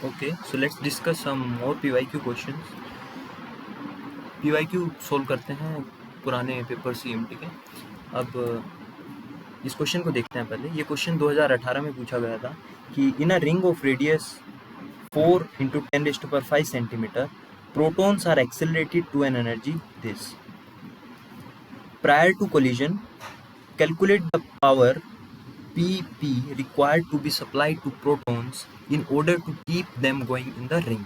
Okay, so let's discuss some more PYQ questions. PYQ solve करते हैं पुराने paper CMT के। अब इस क्वेश्चन को देखते हैं पहले। ये क्वेश्चन 2018 में पूछा गया था कि in a ring of radius 4 × 10⁵ centimetre protons are accelerated to an energy this. Prior to collision, calculate the power PP required to be supplied to protons in order to keep them going in the ring.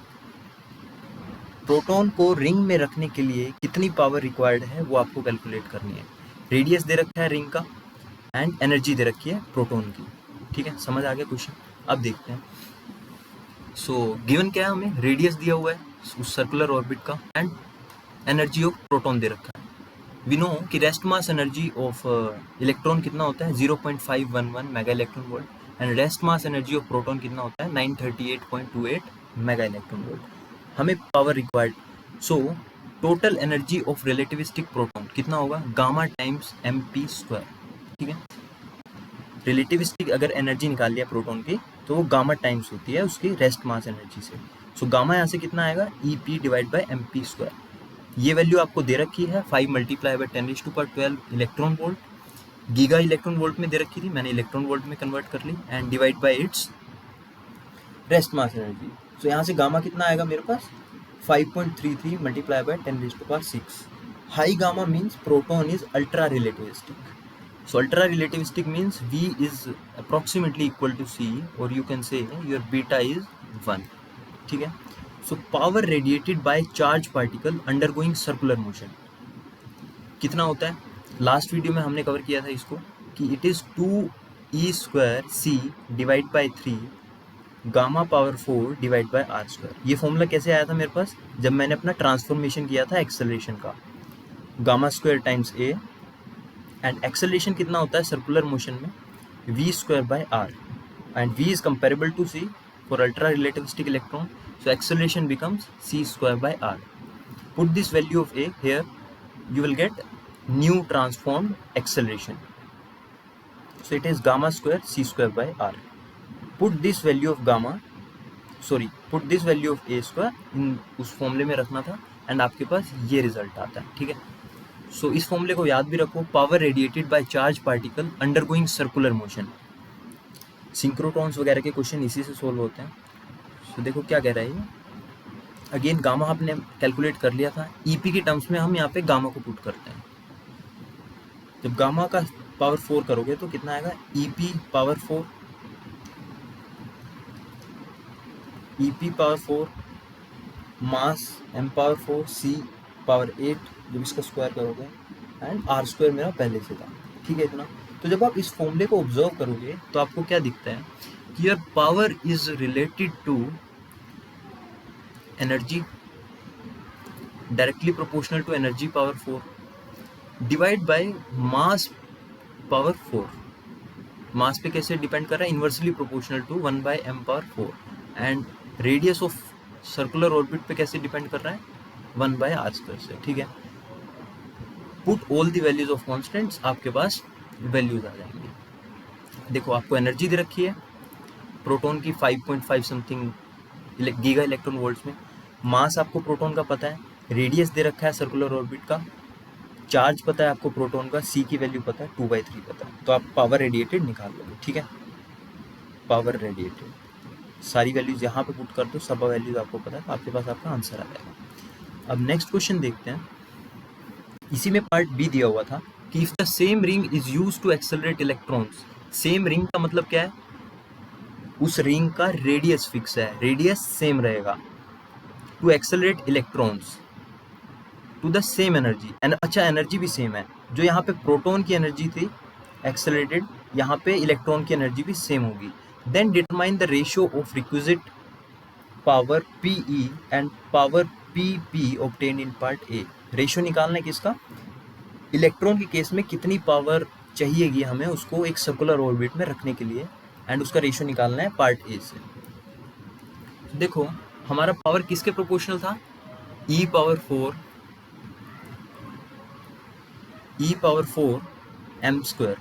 Proton को ring में रखने के लिए कितनी power required है वो आपको calculate करनी है। रेडियस दे रखा है रिंग का एंड एनर्जी दे रखी है प्रोटॉन की। ठीक है, समझ आ गया क्वेश्चन। अब देखते हैं। सो गिवन क्या है, हमें रेडियस दिया हुआ है उस सर्कुलर ऑर्बिट का एंड एनर्जी ऑफ प्रोटॉन दे रखा है। वी नो कि rest mass energy of electron कितना होता है 0.511 mega electron volt and rest mass energy of proton कितना होता है 938.28 मेगा इलेक्ट्रॉन वोल्ट। हमें power required, so total energy of relativistic proton कितना होगा गामा टाइम्स mp²। ठीक है, रिलेटिविस्टिक अगर एनर्जी निकाल लिया प्रोटॉन की तो वो गामा टाइम्स होती है उसकी रेस्ट मास एनर्जी से। सो गामा यहाँ से कितना आएगा EP/mp²। ये वैल्यू आपको दे रखी है 5 × 10⁻12 electron volt. Giga electron volt में दे रखी थी, मैंने इलेक्ट्रॉन वोल्ट में कन्वर्ट कर ली and divide by its rest mass energy. So यहाँ से गामा कितना आएगा मेरे पास 5.33 × 10⁻6। High gamma means proton is ultra relativistic. So ultra relativistic means V is approximately equal to C, or you can say your beta is 1. ठीक है, so power radiated by charge particle undergoing circular motion कितना होता है? Last video में हमने cover किया था इसको कि it is 2E² C divide by 3 gamma power 4 divide by R²। ये फॉर्मूला कैसे आया था मेरे पास? जब मैंने अपना ट्रांसफॉर्मेशन किया था एक्सेलरेशन का, gamma square times A and acceleration कितना होता है सर्कुलर मोशन में v²/r and v is comparable to c for ultra relativistic electron, so acceleration becomes c²/r. Put this value of a here, you will get new transformed acceleration, so it is gamma square c²/r. put this value of a² इन उस फॉर्मूले में रखना था and आपके पास ये result आता है। ठीक है, सो इस फॉर्मूले को याद भी रखो, power radiated by charge particle undergoing circular motion. Synchrotrons वगैरह के क्वेश्चन इसी से सोल्व होते हैं। सो देखो क्या कह रहा है ये, अगेन गामा आपने कैलकुलेट कर लिया था, ईपी के टर्म्स में हम यहाँ पे गामा को पुट करते हैं। जब गामा का पावर 4 करोगे तो कितना आएगा EP पावर 4 मास m⁴ C⁴ जब इसका स्क्वायर करोगे एंड R² मेरा पहले से था। ठीक है इतना। तो जब आप इस फॉर्मूले को ऑब्जर्व करोगे तो आपको क्या दिखता है कि your power is related to energy directly proportional to energy power 4 divide by mass power 4। Mass पे कैसे डिपेंड कर रहा है? Inversely proportional to 1/m⁴ and radius of circular orbit पे कैसे डिपेंड कर रहा है 1/r² से। ठीक है, put all the values of constants, आपके पास वैल्यूज आ जाएंगी। देखो आपको एनर्जी दे रखी है प्रोटॉन की 5.5 समथिंग गीगा इलेक्ट्रॉन वोल्ट्स में, मास आपको प्रोटॉन का पता है, रेडियस दे रखा है सर्कुलर ऑर्बिट का, चार्ज पता है आपको प्रोटॉन का, सी की वैल्यू पता है 2/3 पता है, तो आप पावर रेडिएटेड निकाल लोगे। ठीक है, पावर रेडिएटेड सारी वैल्यूज यहाँ पे पुट कर दो, सब वैल्यूज आपको पता है, तो आपके पास आपका आंसर आ जाएगा। अब नेक्स्ट क्वेश्चन देखते हैं। इसी में पार्ट बी दिया हुआ था कि if the same ring is used to accelerate electrons. Same ring का मतलब क्या है? उस रिंग का रेडियस फिक्स है, रेडियस सेम रहेगा, to accelerate electrons to the same energy and अच्छा एनर्जी भी सेम है, जो यहाँ पे प्रोटॉन की एनर्जी थी एक्सेलरेटेड, यहाँ पे इलेक्ट्रॉन की एनर्जी भी सेम होगी। Then determine the ratio of requisite power PE and power PP obtained in part A. Ratio निकालना है किसका? इलेक्ट्रॉन के केस में कितनी पावर चाहिएगी हमें उसको एक सर्कुलर ऑर्बिट में रखने के लिए, एंड उसका रेशियो निकालना है पार्ट ए से। देखो हमारा पावर किसके प्रोपोर्शनल था? E⁴ m²,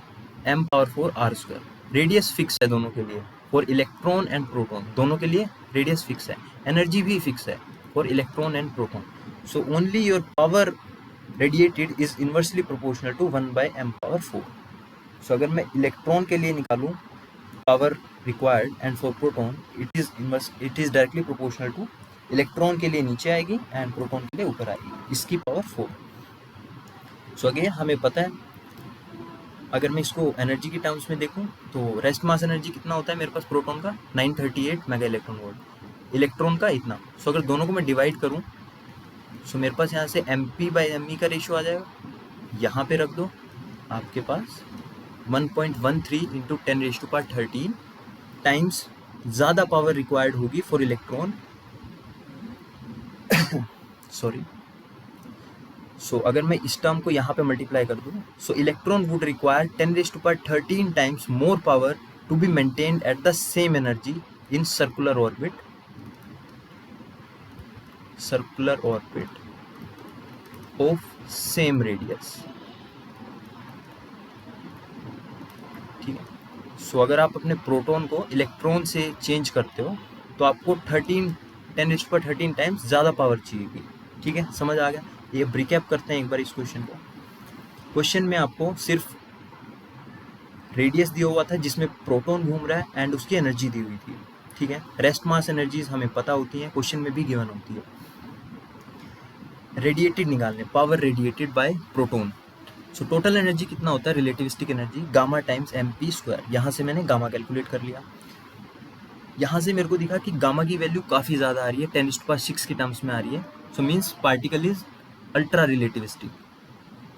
m⁴ r²। Radius fix है दोनों के लिए, फॉर इलेक्ट्रॉन एंड प्रोटॉन दोनों के लिए रेडियस फिक्स है, एनर्जी भी फिक्स है for electron and proton. So only your power radiated is inversely proportional to 1/m⁴. So अगर मैं इलेक्ट्रॉन के लिए निकालूं power required and for proton, it is directly proportional to, electron के लिए नीचे आएगी एंड प्रोटॉन के लिए ऊपर आएगी, इसकी पावर 4. सो अगेन हमें पता है, अगर मैं इसको एनर्जी की टर्म्स में देखूं तो रेस्ट मास एनर्जी कितना होता है मेरे पास प्रोटॉन का, 938 मेगा इलेक्ट्रॉन वोल्ट, इलेक्ट्रॉन का इतना. सो अगर दोनों को मैं डिवाइड करूं सो मेरे पास यहाँ से mp/me का रेशियो आ जाएगा, यहाँ पे रख दो, आपके पास 1.13 इंटू 10⁻13 टाइम्स ज़्यादा पावर रिक्वायर्ड होगी फॉर इलेक्ट्रॉन. सॉरी. सो अगर मैं इस टर्म को यहाँ पे मल्टीप्लाई कर दूँ, so electron would require 10⁻13 times more power to be maintained at the same energy in circular orbit of same radius. ठीक है. सो अगर आप अपने प्रोटॉन को इलेक्ट्रॉन से चेंज करते हो तो आपको 10⁻13 टाइम्स ज़्यादा पावर चाहिए. ठीक है, समझ आ गया. ये ब्रिकअप करते हैं एक बार इस क्वेश्चन को. क्वेश्चन में आपको सिर्फ रेडियस दिया हुआ था जिसमें प्रोटॉन घूम रहा है एंड उसकी एनर्जी दी हुई थी. ठीक है, रेस्ट मास एनर्जीज हमें पता होती हैं, क्वेश्चन में भी गिवन होती है. रेडिएटेड निकालने, power radiated by proton. So total energy कितना होता है, relativistic energy gamma times mp². यहाँ से मैंने गामा कैलकुलेट कर लिया. यहाँ से मेरे को दिखा कि गामा की वैल्यू काफ़ी ज़्यादा आ रही है, 10⁻6 की टर्म्स में आ रही है. So means particle is ultra relativistic.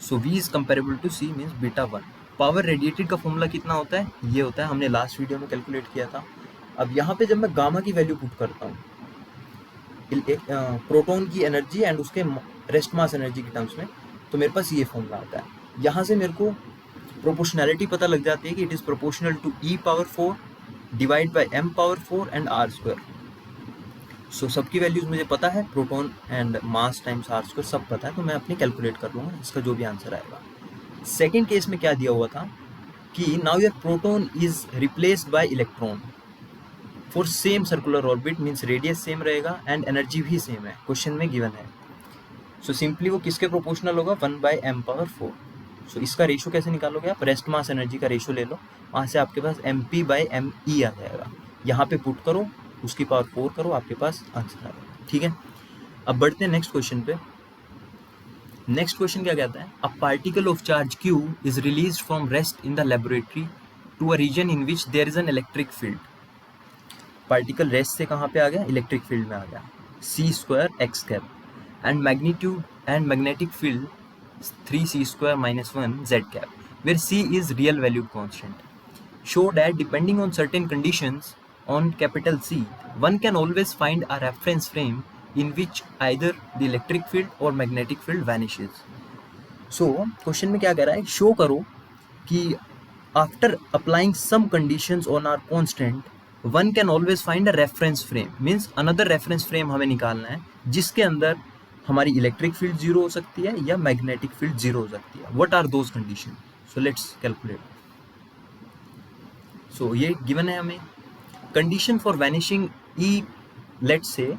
So v is comparable to c means β1. Power radiated का फॉर्मूला कितना होता है, ये होता है, हमने लास्ट वीडियो में कैलकुलेट किया था. अब यहाँ पे जब मैं गामा की वैल्यू पुट करता हूँ प्रोटॉन की एनर्जी एंड उसके रेस्ट मास एनर्जी की टर्म्स में, तो मेरे पास ये फॉर्मूला आता है. यहाँ से मेरे को प्रोपोर्शनैलिटी पता लग जाती है कि it is proportional to e⁴ divide by m⁴ and r². So सबकी वैल्यूज मुझे पता है, proton and mass times r² सब पता है, तो मैं अपनी कैलकुलेट कर लूँगा इसका जो भी आंसर आएगा. सेकेंड केस में क्या दिया हुआ था कि now your proton is replaced by electron for same circular orbit, means radius same रहेगा एंड एनर्जी भी सेम है, क्वेश्चन में गिवन है. सो सिंपली वो किसके प्रोपोर्शनल होगा, 1/m⁴. सो इसका रेशियो कैसे निकालोगे आप, रेस्ट मास एनर्जी का रेशियो ले लो, वहाँ से आपके पास mp/me आ जाएगा. यहाँ पे पुट करो, उसकी पावर 4 करो, आपके पास आंसर आ जाएगा. ठीक है, अब बढ़ते हैं नेक्स्ट क्वेश्चन पे. नेक्स्ट क्वेश्चन क्या कहता है, a particle of charge q is released from rest in the laboratory to a region in which there is an electric field. Particle rest से कहाँ पे आ गया, इलेक्ट्रिक फील्ड में आ गया, c² x⁻, and magnitude and magnetic field 3c² - 1 z⁻, where c is real valued constant. Show that depending on certain conditions on capital C, one can always find a reference frame in which either the electric field or magnetic field vanishes. So question में क्या कह रहा है, show करो कि after applying some conditions on our constant, one can always find a reference frame. Means another reference frame हमें निकालना है जिसके अंदर हमारी इलेक्ट्रिक फील्ड जीरो हो सकती है या मैग्नेटिक फील्ड जीरो हो सकती है. What are those condition, so let's calculate. So ये गिवन है हमें, condition for vanishing E, let's say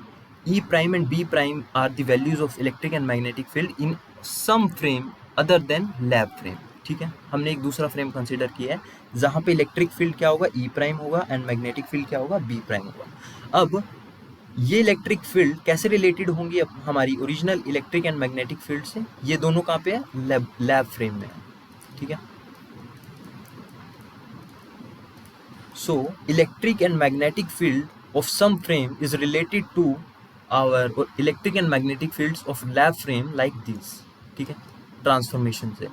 E' and B' are the values of electric and magnetic field in some frame other than lab frame. ठीक है, हमने एक दूसरा frame consider किया है जहाँ पे इलेक्ट्रिक फील्ड क्या होगा, E' होगा एंड मैग्नेटिक फील्ड क्या होगा, B' होगा. अब ये इलेक्ट्रिक फील्ड कैसे रिलेटेड होंगी हमारी original electric and magnetic field से, ये दोनों कहाँ पे है, लैब फ्रेम में है. ठीक है, so electric and magnetic field of some frame is related to our electric and magnetic fields of lab frame like this. ठीक है, ट्रांसफॉर्मेशन से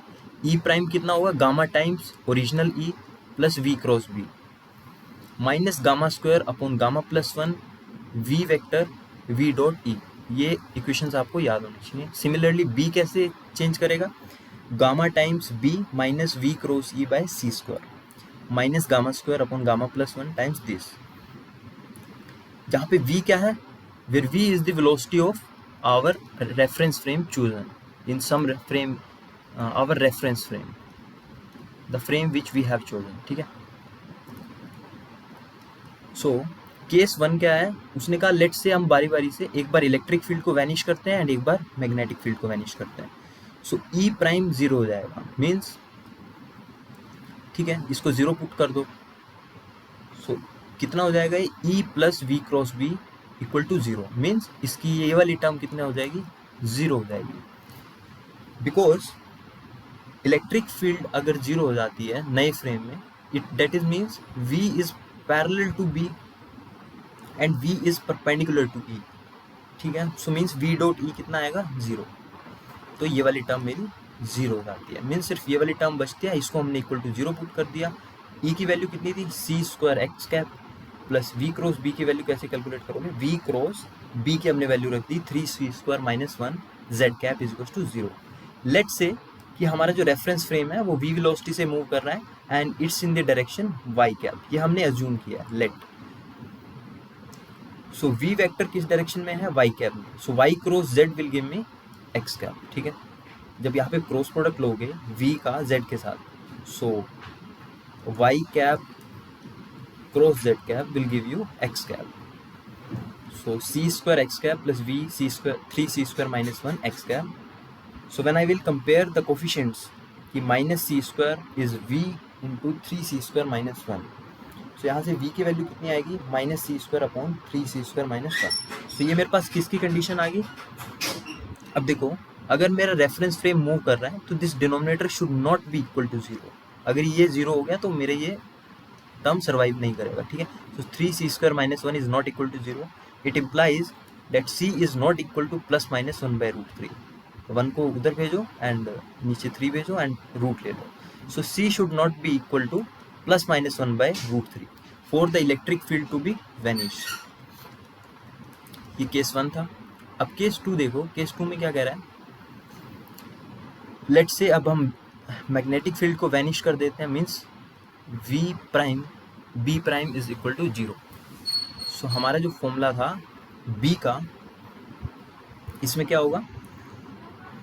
E' कितना होगा, gamma times original E plus v⁻v minus गामा² upon gamma +1 v vector v.e. ये equations आपको याद होनी चाहिए. सिमिलरली b कैसे चेंज करेगा, gamma times b minus v⁻e by c² minus गामा² अपॉन गामा +1 टाइम्स दिस. जहाँ पे v क्या है, where v is the velocity of our reference frame chosen in some frame, our reference frame, the frame which we have chosen. ठीक है, so case 1 क्या है, उसने कहा लेट से हम बारी बारी से एक बार इलेक्ट्रिक फील्ड को वैनिश करते हैं एंड एक बार मैग्नेटिक फील्ड को वैनिश करते हैं। सो ई प्राइम जीरो हो जाएगा, मीन्स ठीक है, इसको जीरो पुट कर दो। सो कितना हो जाएगा, E plus V cross B equal to zero, means इसकी ये वाली टर्म कितने हो जाएगी, जीरो हो जाएगी। बिकॉज इलेक्ट्रिक फील्ड अगर जीरो हो जाती है नए फ्रेम में, it that is means v is parallel to b and v is perpendicular to e, ठीक है। So means v dot e कितना आएगा, जीरो। तो ये वाली टर्म मेरी जीरो हो जाती है, मीन्स सिर्फ ये वाली टर्म बचती है, इसको हमने इक्वल टू जीरो पुट कर दिया। e की वैल्यू कितनी थी, C square X cap plus V cross B की वैल्यू कैसे कैलकुलेट करोगे, वी क्रॉस बी की हमने वैल्यू रख दी 3c² - 1 Z cap is equal to zero. Let say कि हमारा जो रेफरेंस फ्रेम है वो v वेलोसिटी से मूव कर रहा है and it's in the direction y cap, ये हमने अज्यूम किया है, लेट। सो v वेक्टर किस डायरेक्शन में है, y कैप में। सो y cross z will give me x cap, ठीक है। जब यहाँ पे क्रॉस प्रोडक्ट लोगे v का z के साथ, सो y cap cross z cap will give you x cap. So c² x cap plus v c² 3c² - 1 x cap. So when I will compare the coefficients कि minus c² is v into 3c² - 1, so यहाँ से v की value कितनी आएगी, minus c² upon 3c² - 1। so ये मेरे पास किसकी condition आ गई। अब देखो, अगर मेरा रेफरेंस फ्रेम मूव कर रहा है तो this denominator should not be equal to zero. अगर ये जीरो हो गया तो मेरे ये टर्म सर्वाइव नहीं करेगा, ठीक है। so 3c² - 1 is not equal to 0, it implies that c is not equal to plus minus 1/√3। 1 को उधर भेजो एंड नीचे 3 भेजो एंड रूट ले लो। So c should not be equal to plus minus 1/√3 for the electric field to be vanish. ये case 1 था। अब केस 2 देखो, केस 2 में क्या कह रहा है, लेट से अब हम मैग्नेटिक फील्ड को वैनिश कर देते हैं, means v prime b prime is equal to zero. So हमारा जो फॉर्मूला था b का, इसमें क्या होगा,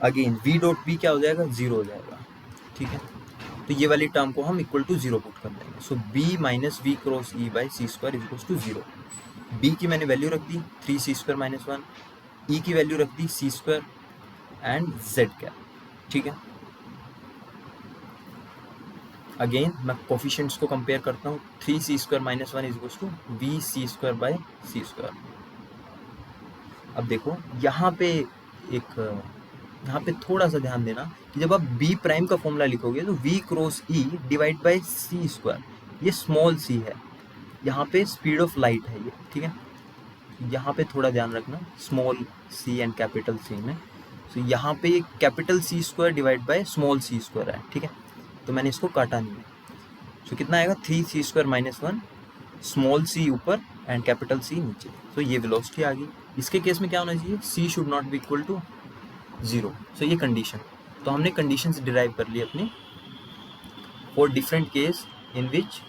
अगेन v डॉट बी क्या हो जाएगा, जीरो हो जाएगा, ठीक है। तो ये वाली टर्म को हम इक्वल टू जीरो पुट कर देंगे। So b minus V cross e by C square is equal to zero. b की मैंने वैल्यू रख दी 3c² - 1, e की वैल्यू रख दी c² एंड z कैप, ठीक है। अगेन मैं कोफिशिएंट्स को कंपेयर करता हूँ, 3c² - 1 is equal to vc² by c²। अब देखो यहाँ पे थोड़ा सा ध्यान देना कि जब आप b प्राइम का फॉर्मूला लिखोगे तो v cross e divide by c², ये स्मॉल c है, यहाँ पे स्पीड ऑफ लाइट है ये, ठीक है। यहाँ पे थोड़ा ध्यान रखना, small c and capital c में। तो यहाँ पे capital c² divide by small c² है, ठीक है। तो मैंने इसको काटा नहीं है। सो कितना आएगा, 3c² - 1, स्मॉल c ऊपर एंड कैपिटल c नीचे। तो ये वेलोसिटी आ गई। इसके केस में क्या होना चाहिए, c should not be equal to zero. So ये कंडीशन, तो हमने कंडीशंस डिराइव कर ली अपनी for different case in which,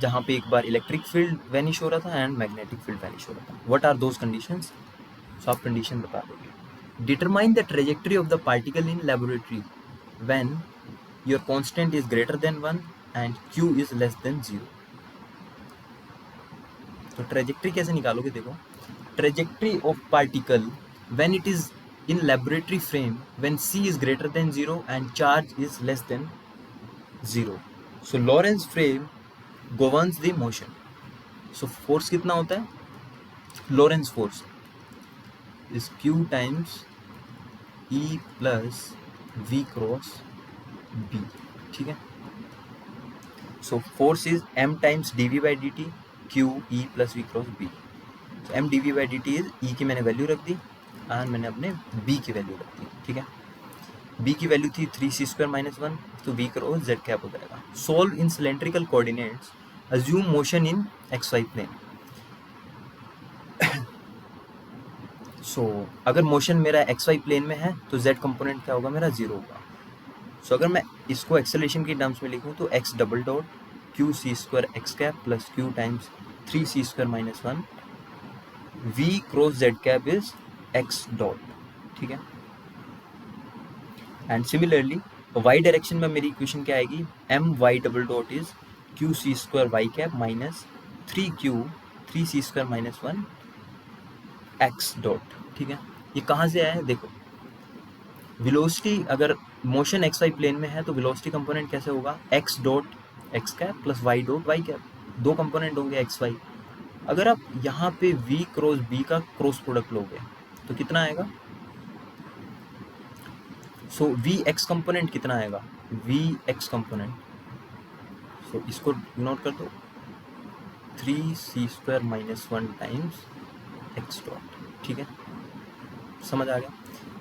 जहाँ पे एक बार इलेक्ट्रिक फील्ड वैनिश हो रहा था एंड मैग्नेटिक फील्ड वैनिश हो रहा था। व्हाट आर दोज कंडीशंस, सो आप कंडीशन बता दोगे। Determine the trajectory of the particle in laboratory when your constant is greater than 1 and q is less than 0। तो ट्रेजेक्टरी कैसे निकालोगे, देखो, trajectory of particle when it is in laboratory frame when c is greater than 0 and charge is less than 0. So Lorentz frame governs the motion. So force कितना होता है, Lorentz force is q times e plus v cross b, ठीक है। So force is m times dv by dt, q e plus v cross b. So m dv by dt is e की मैंने value रख दी और मैंने अपने b की value रख दी, ठीक है। b की वैल्यू थी 3c² - 1, तो v क्रॉस z कैप हो जाएगा। Solve in cylindrical coordinates, assume motion in xy plane. So अगर मोशन मेरा xy प्लेन में है तो z कंपोनेंट क्या होगा, मेरा 0 होगा। सो अगर मैं इसको एक्सेलरेशन की टर्म्स में लिखूँ तो x double dot q c² x cap plus q times 3c² - 1 v cross z cap is x dot, ठीक है। एंड सिमिलरली y डायरेक्शन में मेरी इक्वेशन क्या आएगी, m y double dot is q c² y cap minus 3q 3c² minus 1 x dot. ठीक है, ये कहाँ से आया है देखो, वेलोसिटी अगर मोशन एक्स वाई प्लेन में है तो वेलोसिटी कंपोनेंट कैसे होगा, x dot x cap plus y dot y cap, दो कंपोनेंट होंगे एक्स वाई। अगर आप यहाँ पे v क्रॉस b का क्रॉस प्रोडक्ट लोगे तो कितना आएगा, सो वी एक्स कंपोनेंट कितना आएगा, वी एक्स कंपोनेंट, सो इसको नोट कर दो 3c² minus 1 times x dot. ठीक है, समझ आ गया।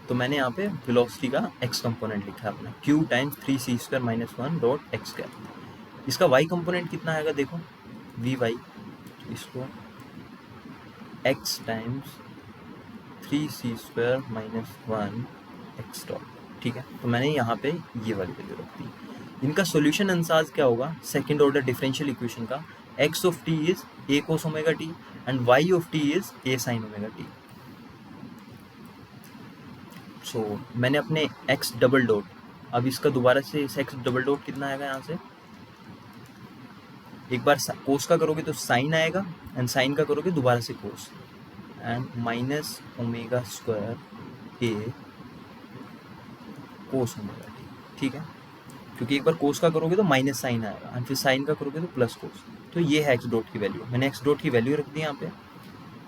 तो मैंने यहाँ पे वेलोसिटी का x कंपोनेंट लिखा है अपना q times 3c² minus 1 dot x cap. इसका y कंपोनेंट कितना आएगा देखो, वी वाई, तो इसको x times 3c² minus 1 x dot. ठीक है, तो मैंने यहाँ पे ये वाली वैल्यू रख दी। इनका सॉल्यूशन आंसर क्या होगा सेकंड ऑर्डर डिफरेंशियल इक्वेशन का, x of t is a cos omega t and y of t is a sin omega t। सो मैंने अपने x डबल डॉट, अब इसका दोबारा से x डबल डॉट कितना आएगा, यहाँ से एक बार कोस का करोगे तो साइन आएगा एंड साइन का करोगे दोबारा से cos, and minus omega square a cos omega t। ठीक है, क्योंकि एक बार कोस का करोगे तो माइनस साइन आएगा एंड फिर साइन का करोगे तो प्लस कोस। तो ये है एक्स डॉट की वैल्यू, मैंने एक्स डॉट की वैल्यू रख दी यहाँ पे।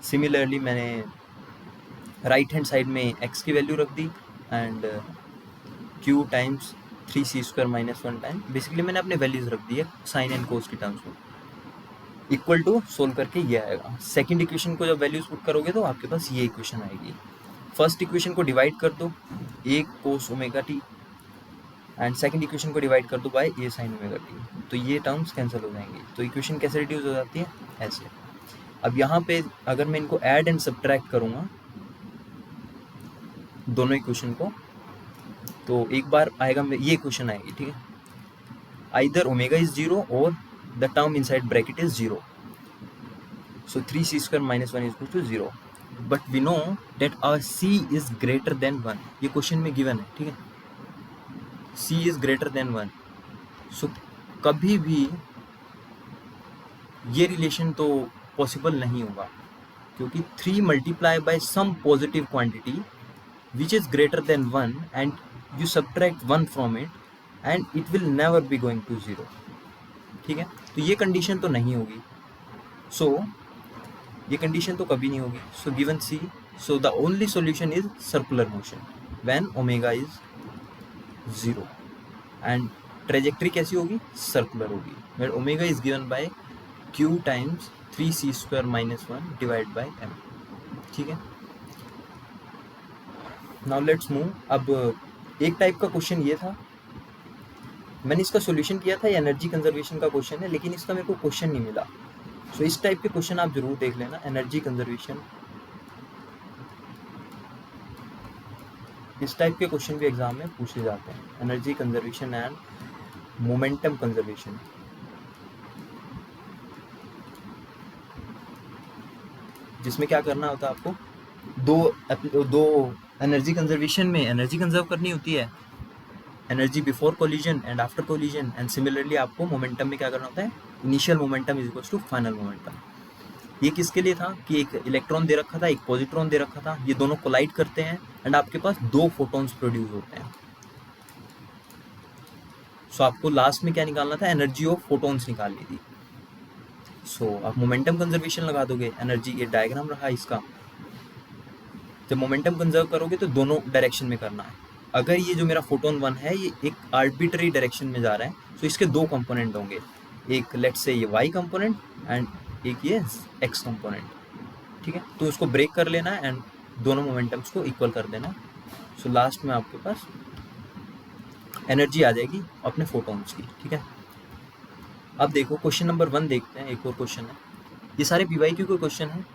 सिमिलरली मैंने राइट हैंड साइड में एक्स की वैल्यू रख दी and q times 3c² minus 1 time, basically मैंने अपने वैल्यूज रख दी है साइन एंड कोस की टर्म्स में, इक्वल टू सोल्व करके ये आएगा। सेकंड इक्वेशन को जब वैल्यूज पुट करोगे तो आपके पास ये इक्वेशन आएगी। फर्स्ट इक्वेशन को डिवाइड कर दो a cos omega t and second equation को डिवाइड कर दो by a sin omega t, तो ये टर्म्स कैंसिल हो जाएंगी। तो इक्वेशन कैसे रिड्यूस हो जाती है, ऐसे। अब यहाँ पे अगर मैं इनको ऐड एंड सब्ट्रैक्ट करूँगा दोनों इक्वेशन को, तो एक बार आएगा ये इक्वेशन आएगी। ठीक है, आइदर ओमेगा इज 0 और the term inside bracket is 0, so 3c² minus 1 is equal to 0, but we know that our c is greater than 1, ये क्वेश्चन में गिवन है। ठीक है, c is greater than 1, so कभी भी ये रिलेशन तो पॉसिबल नहीं होगा, क्योंकि 3 multiply by some positive quantity which is greater than 1 and you subtract 1 from it and it will never be going to 0। ठीक है, तो ये कंडीशन तो नहीं होगी, सो ये कंडीशन तो कभी नहीं होगी। So given C, so the only solution is circular motion when omega is 0 and trajectory कैसी होगी, सर्कुलर होगी, where omega is given by q times 3c² minus 1 divide by m। ठीक है, नाउ लेट्स मूव। अब एक type का question ये था, मैंने इसका सॉल्यूशन किया था, ये एनर्जी कंजर्वेशन का क्वेश्चन है, लेकिन इसका मेरे को क्वेश्चन नहीं मिला। सो इस टाइप के क्वेश्चन आप जरूर देख लेना, एनर्जी कंजर्वेशन, इस टाइप के क्वेश्चन भी एग्जाम में पूछे जाते हैं, energy conservation and momentum conservation. जिसमें क्या करना होता है आपको, दो एनर्जी कंजर्वेशन में एनर्जी कंजर्व करनी होती है, energy before collision and after collision, and similarly आपको मोमेंटम में क्या करना होता है, initial momentum is equal to final momentum. ये किसके लिए था कि एक इलेक्ट्रॉन दे रखा था, एक पॉजिट्रॉन दे रखा था, ये दोनों कोलाइड करते हैं एंड आपके पास 2 फोटॉन्स प्रोड्यूस होते हैं। सो आपको लास्ट में क्या निकालना था, एनर्जी ऑफ फोटॉन्स निकालनी थी। सो आप मोमेंटम कंजर्वेशन लगा दोगे, एनर्जी, ये डायग्राम रहा इसका। जब मोमेंटम कंजर्व करोगे तो दोनों डायरेक्शन में करना है। अगर ये जो मेरा फोटोन 1 है ये एक आर्बिट्ररी डायरेक्शन में जा रहा है, तो इसके 2 कंपोनेंट होंगे, एक लेट्स से ये y कंपोनेंट एंड एक ये x कंपोनेंट। ठीक है, तो उसको ब्रेक कर लेना है एंड दोनों मोमेंटम्स को इक्वल कर देना। सो लास्ट में आपके पास एनर्जी आ जाएगी अपने फोटोन्स की। ठीक है, अब देखो क्वेश्चन नंबर 1 देखते हैं, एक और क्वेश्चन है। ये सारे PYQ के क्वेश्चन है,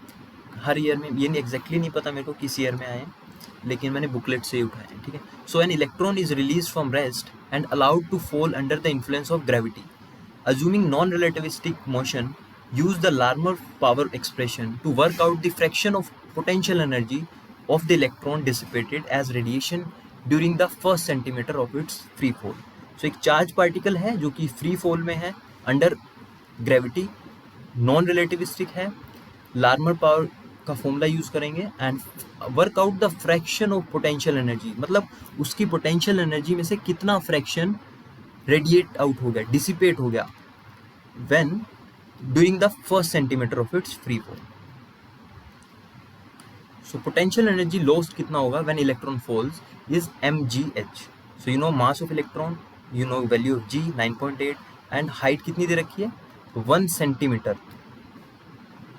हर ईयर में, ये एग्जैक्टली नहीं पता मेरे को किस ईयर में आए हैं, लेकिन मैंने बुकलेट से उठाए हैं। ठीक है, so an electron is release from rest and allowed to fall under the influence of gravity, assuming non relativistic motion, use the Larmor power expression to work out the fraction of potential energy of the electron dissipated as radiation during the first centimetre of its free fall. So एक charge particle है जो कि free fall में है under gravity, non relativistic है, Larmor power का formula use करेंगे and work out the fraction of potential energy, मतलब उसकी पोटेंशियल एनर्जी में से कितना फ्रैक्शन रेडिएट आउट हो गया, डिसिपेट हो गया when during the first centimetre of its free fall. So potential energy lost कितना होगा when electron falls is mgh। So you know mass of electron, you know value of g 9.8 and height कितनी दे रखी है 1 centimetre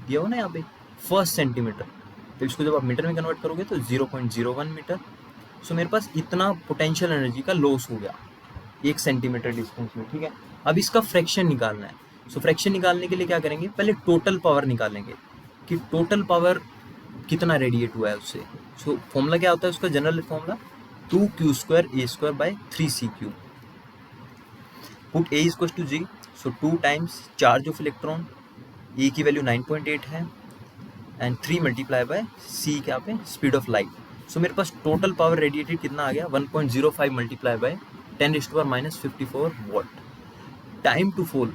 दिया हो ना यहाँ पे, फर्स्ट सेंटीमीटर, तो इसको जब आप मीटर में कन्वर्ट करोगे तो 0.01 मीटर। सो मेरे पास इतना पोटेंशियल एनर्जी का लॉस हो गया 1 सेंटीमीटर डिस्टेंस में, ठीक है। अब इसका फ्रैक्शन निकालना है। सो फ्रैक्शन निकालने के लिए क्या करेंगे, पहले टोटल पावर निकालेंगे कि टोटल पावर कितना रेडिएट हुआ है उससे। सो फॉर्मूला क्या होता है उसका, general formula 2q²a²/3c³। Put a = g, so 2 times charge of electron, a की वैल्यू 9.8 है एंड 3 मल्टीप्लाई बाय सी क्या पे स्पीड ऑफ लाइट। सो मेरे पास टोटल पावर रेडिएटेड कितना आ गया 1.05 multiply by 10⁻⁻54 watt. Time to fall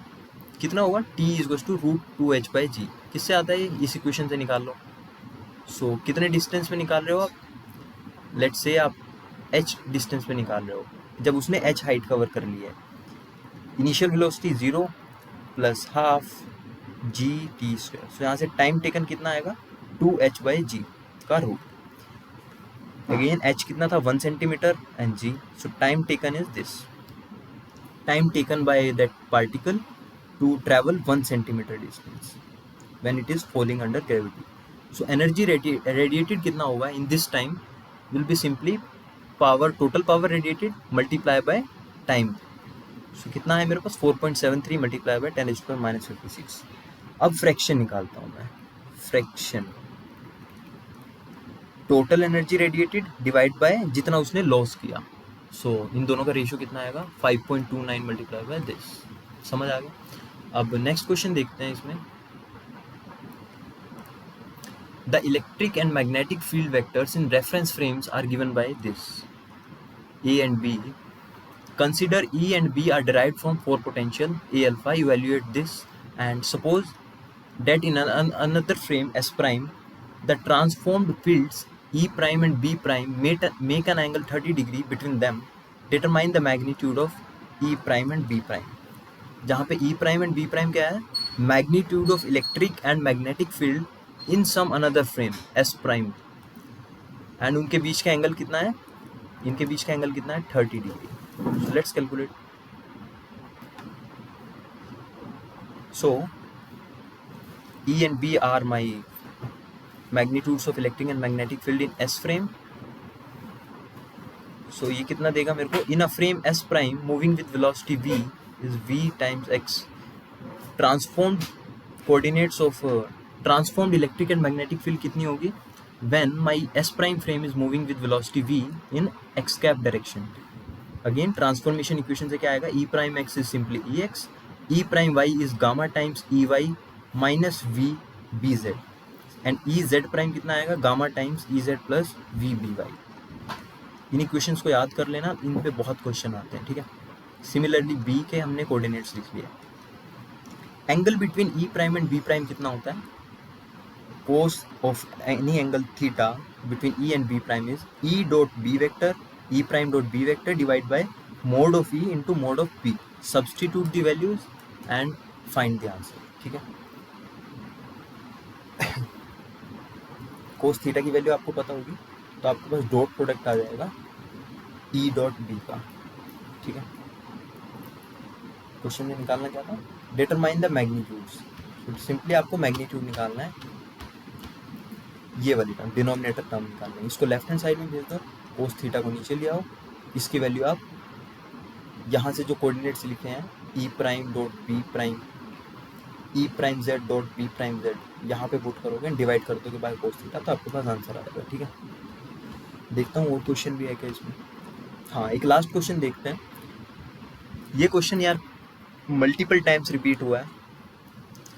कितना होगा, T = √2h/g। किससे आता है ये, इस इक्वेशन से निकाल लो। सो कितने डिस्टेंस में निकाल रहे हो आप, लेट्स से आप h डिस्टेंस में निकाल रहे हो, जब उसने h हाइट कवर कर ली है। Initial velocity 0 + ½ g_t²। सो यहाँ से टाइम टेकन कितना आएगा 2h/g का रूट। अगेन h कितना था 1 centimetre and g, so time taken is this, time taken by that particle to travel 1 centimetre distance when it is falling under gravity. So energy radiated कितना होगा in this time will be simply power, total power radiated multiply by time. So कितना है मेरे पास 4.73 multiply by 10⁻⁻56। अब fraction निकालता हूँ मैं, fraction total energy radiated divide by जितना उसने लॉस किया। सो इन दोनों का रेशियो कितना आएगा 5.29 मल्टीप्लाई बाय दिस। समझ आ गया। अब नेक्स्ट क्वेश्चन देखते हैं इसमें। The electric and magnetic field vectors in reference frames are given by this A and B. Consider E and B are derived from 4 potential A alpha. Evaluate this and suppose that in another frame S prime, the transformed fields E prime and B prime make an angle 30 degree between them. Determine the magnitude of E prime and B prime. जहाँ पे E prime and B prime क्या है, magnitude of electric and magnetic field in some another frame S prime, and उनके बीच का angle कितना है, इनके बीच का एंगल कितना है 30 degree. So let's calculate. So E and B are my magnitudes of electric and magnetic field in S frame. So ये कितना देगा मेरे को, in a frame S prime moving with velocity v is v times x. Transformed coordinates of transformed electric and magnetic field कितनी होगी when my S prime frame is moving with velocity v in x cap direction. Again transformation equation से क्या आएगा, E prime x is simply EX, E prime y is gamma times EY minus VBZ and EZ prime कितना आएगा gamma times EZ plus VBY। इन equations को याद कर लेना, इन पे बहुत क्वेश्चन आते हैं, ठीक है। सिमिलरली B के हमने कोऑर्डिनेट्स लिख लिए। Angle between E prime and B prime कितना होता है, cos of any angle theta between E and B prime is E dot B vector E prime dot B vector divided by mode of E into mode of B. Substitute the values and find the answer. ठीक है। cos theta की value आपको पता होगी, तो आपके पास dot product आ जाएगा E dot B का, ठीक है। क्वेश्चन में निकालना क्या था, डिटरमाइन द मैग्नीट्यूड्स। तो सिंपली आपको मैग्नीट्यूड निकालना है, ये वाली टर्म डिनोमिनेटर टर्म निकालना है। इसको लेफ्ट हैंड साइड में भेज दो, कोस थीटा को नीचे ले आओ, इसकी वैल्यू आप यहाँ से जो कोऑर्डिनेट्स लिखे हैं E prime dot B prime, E prime Z dot B prime Z, यहाँ पे पुट करोगे, डिवाइड कर दोगे बाय कोस थीटा, तो आपके पास आंसर आ जाएगा, ठीक है। देखता हूँ और क्वेश्चन भी है क्या इसमें। हाँ, एक लास्ट क्वेश्चन देखते हैं। ये क्वेश्चन यार मल्टीपल टाइम्स रिपीट हुआ है,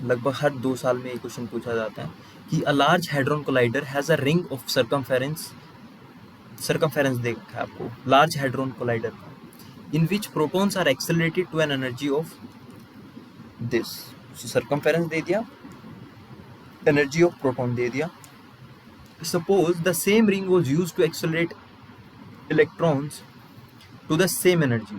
लगभग हर 2 साल में ये क्वेश्चन पूछा जाता है कि a large hadron collider has a ring of circumference देखा है आपको, लार्ज हैड्रॉन कोलाइडर का, in which protons are accelerated to an energy of this. Circumference दे दिया, एनर्जी ऑफ प्रोटॉन दे दिया। Suppose the same ring was used to accelerate electrons to the same energy.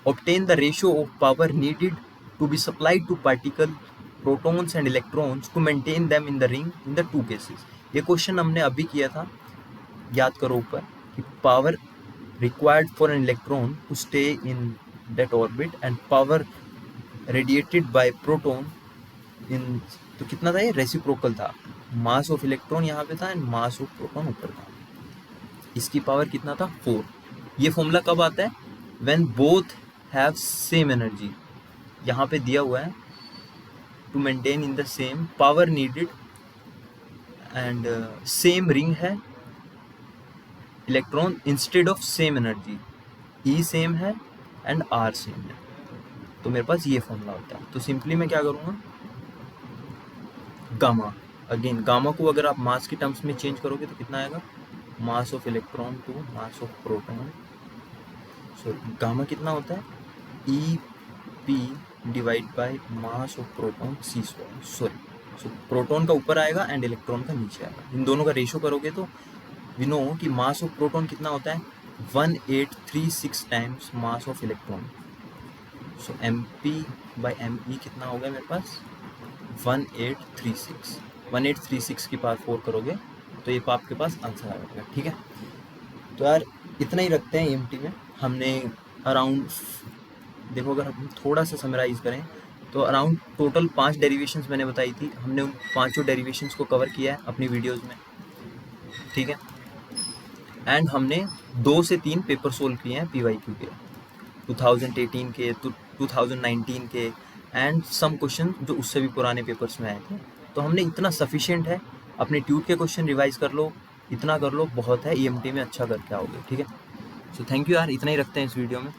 Obtain the ratio of power needed to be supplied to particle, protons and electrons to maintain them in the ring in the two cases. ये question हमने अभी किया था, याद करो ऊपर कि power required for an electron to stay in that orbit and power radiated by proton in, तो कितना था ये, रेसिप्रोकल था, मास ऑफ इलेक्ट्रॉन यहाँ पे था एंड मास ऑफ प्रोटॉन ऊपर था। इसकी पावर कितना था, 4। ये फॉर्मूला कब आता है, when both have same energy. यहाँ पे दिया हुआ है to maintain in the same power needed and same ring है, electron instead of same energy, E same है एंड आर सेम है, तो मेरे पास ये फॉर्मूला होता है। तो सिंपली मैं क्या करूँगा, गामा, अगेन गामा को अगर आप मास की टर्म्स में चेंज करोगे तो कितना आएगा, mass of electron to mass of proton. So gamma कितना होता है, E P divide by mass of proton C square, sorry, so proton का ऊपर आएगा एंड इलेक्ट्रॉन का नीचे आएगा। इन दोनों का रेशो करोगे तो वी नो कि मास ऑफ प्रोटॉन कितना होता है, 1836 times mass of electron. So M P by M E कितना हो गया मेरे पास, 1836। 1836 की पावर 4 करोगे तो ये आपके पास आंसर आ जाएगा। ठीक है, तो यार इतना ही रखते हैं ईएमटी में। हमने अराउंड, देखो अगर हम थोड़ा सा समराइज करें तो अराउंड टोटल 5 डेरिवेशंस मैंने बताई थी, हमने उन 5 डेरिवेशंस को कवर किया है अपनी वीडियोस में। ठीक है, एंड हमने 2 से 3 पेपर सोल्व किए हैं पीवाईक्यू के, 2018 के, 2019 के एंड सम क्वेश्चन जो उससे भी पुराने पेपर्स में आए थे। तो हमने इतना सफिशिएंट है, अपने ट्यूब के क्वेश्चन रिवाइज कर लो, इतना कर लो, बहुत है, ईएमटी में अच्छा करके आओगे। ठीक है, सो थैंक यू यार, इतना ही रखते हैं इस वीडियो में।